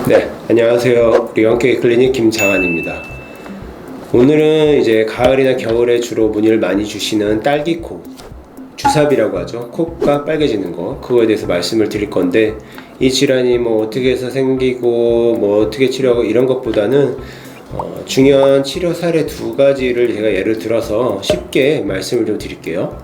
네, 안녕하세요. 우리 영케이 클리닉 김장한입니다. 오늘은 이제 가을이나 겨울에 주로 문의를 많이 주시는 딸기코, 주사비라고 하죠. 코가 빨개지는 거, 그거에 대해서 말씀을 드릴 건데, 이 질환이 뭐 어떻게 해서 생기고 뭐 어떻게 치료하고 이런 것보다는 중요한 치료 사례 두 가지를 제가 예를 들어서 쉽게 말씀을 좀 드릴게요.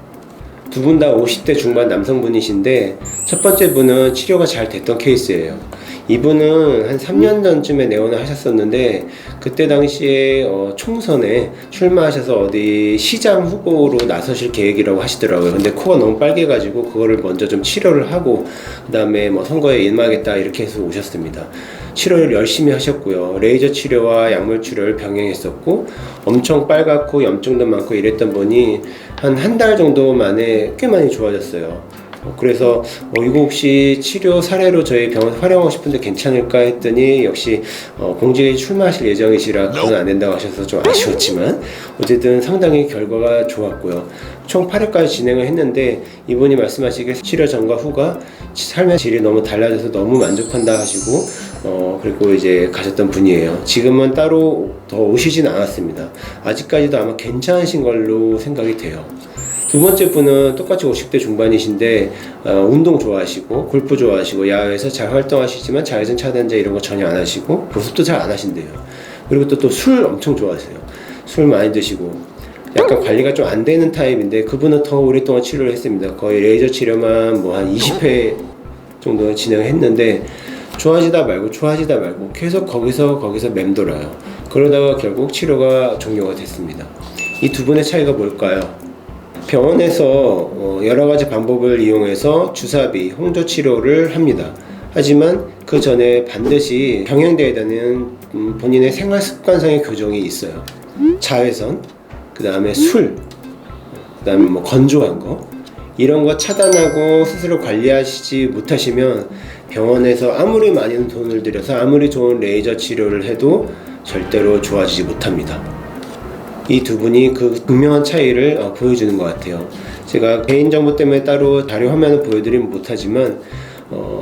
두 분 다 50대 중반 남성분이신데, 첫 번째 분은 치료가 잘 됐던 케이스예요. 이분은 한 3년 전쯤에 내원을 하셨었는데, 그때 당시에 총선에 출마하셔서 어디 시장 후보로 나서실 계획이라고 하시더라고요. 근데 코가 너무 빨개가지고 그거를 먼저 좀 치료를 하고 그 다음에 뭐 선거에 임하겠다 이렇게 해서 오셨습니다. 치료를 열심히 하셨고요. 레이저 치료와 약물 치료를 병행했었고, 엄청 빨갛고 염증도 많고 이랬던 분이 한 달 정도 만에 꽤 많이 좋아졌어요. 그래서 이거 혹시 치료 사례로 저희 병원에서 활용하고 싶은데 괜찮을까 했더니, 역시 공직에 출마하실 예정이시라 그건 안 된다고 하셔서 좀 아쉬웠지만 어쨌든 상당히 결과가 좋았고요. 총 8회까지 진행을 했는데, 이분이 말씀하시기에 치료 전과 후가 삶의 질이 너무 달라져서 너무 만족한다 하시고 그리고 이제 가셨던 분이에요. 지금은 따로 더 오시진 않았습니다. 아직까지도 아마 괜찮으신 걸로 생각이 돼요. 두 번째 분은 똑같이 50대 중반이신데 운동 좋아하시고 골프 좋아하시고 야외에서 잘 활동하시지만 자외선 차단제 이런 거 전혀 안 하시고 보습도 잘 안 하신대요. 그리고 또 술 엄청 좋아하세요. 술 많이 드시고 약간 관리가 좀 안 되는 타입인데, 그분은 더 오랫동안 치료를 했습니다. 거의 레이저 치료만 뭐 한 20회 정도 진행했는데 좋아지다 말고 계속 거기서 맴돌아요. 그러다가 결국 치료가 종료가 됐습니다. 이 두 분의 차이가 뭘까요? 병원에서 여러 가지 방법을 이용해서 주사비, 홍조 치료를 합니다. 하지만 그 전에 반드시 병행되어야 되는 본인의 생활 습관상의 교정이 있어요. 자외선, 그 다음에 술, 그 다음에 뭐 건조한 거, 이런 거 차단하고 스스로 관리하시지 못하시면 병원에서 아무리 많은 돈을 들여서 아무리 좋은 레이저 치료를 해도 절대로 좋아지지 못합니다. 이 두 분이 그 분명한 차이를 보여주는 것 같아요. 제가 개인정보 때문에 따로 자료 화면을 보여드리면 못하지만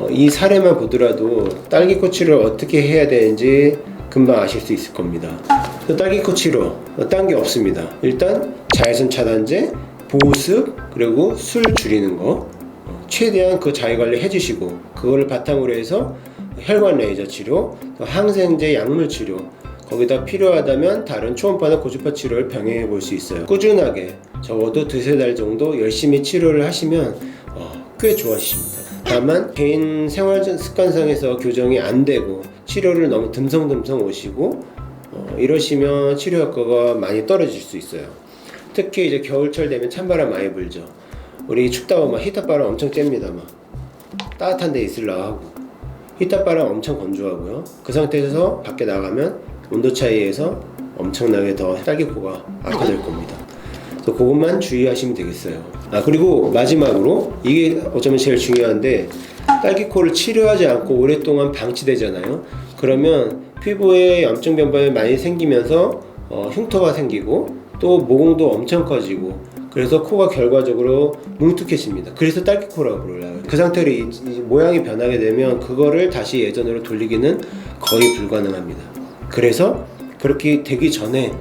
이 사례만 보더라도 딸기코 치료를 어떻게 해야 되는지 금방 아실 수 있을 겁니다. 딸기코 치료 딴 게 없습니다. 일단 자외선 차단제, 보습, 그리고 술 줄이는 거 최대한 그 자기관리 해주시고, 그거를 바탕으로 해서 혈관 레이저 치료, 항생제 약물 치료, 거기다 필요하다면 다른 초음파나 고주파 치료를 병행해 볼 수 있어요. 꾸준하게 적어도 2-3달 정도 열심히 치료를 하시면 꽤 좋아지십니다. 다만 개인 생활 습관상에서 교정이 안 되고 치료를 너무 듬성듬성 오시고 이러시면 치료 효과가 많이 떨어질 수 있어요. 특히 이제 겨울철 되면 찬바람 많이 불죠. 우리 춥다고 막 히터바람 엄청 쬐입니다. 막 따뜻한 데 있으려고 하고 히터바람 엄청 건조하고요. 그 상태에서 밖에 나가면 온도 차이에서 엄청나게 더 딸기코가 악화될 겁니다. 그래서 그것만 주의하시면 되겠어요. 그리고 마지막으로 이게 어쩌면 제일 중요한데, 딸기코를 치료하지 않고 오랫동안 방치되잖아요. 그러면 피부에 염증 변발이 많이 생기면서 흉터가 생기고 또 모공도 엄청 커지고, 그래서 코가 결과적으로 뭉툭해집니다. 그래서 딸기코라고 불러요. 그 상태로 이 모양이 변하게 되면 그거를 다시 예전으로 돌리기는 거의 불가능합니다. 그래서 그렇게 되기 전에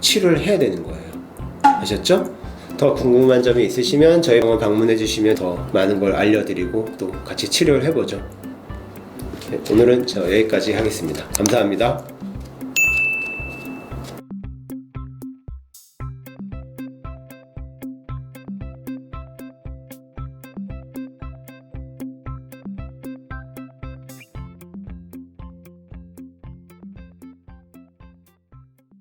치료를 해야 되는 거예요. 아셨죠? 더 궁금한 점이 있으시면 저희 병원 방문해 주시면 더 많은 걸 알려드리고 또 같이 치료를 해보죠. 오늘은 여기까지 하겠습니다. 감사합니다.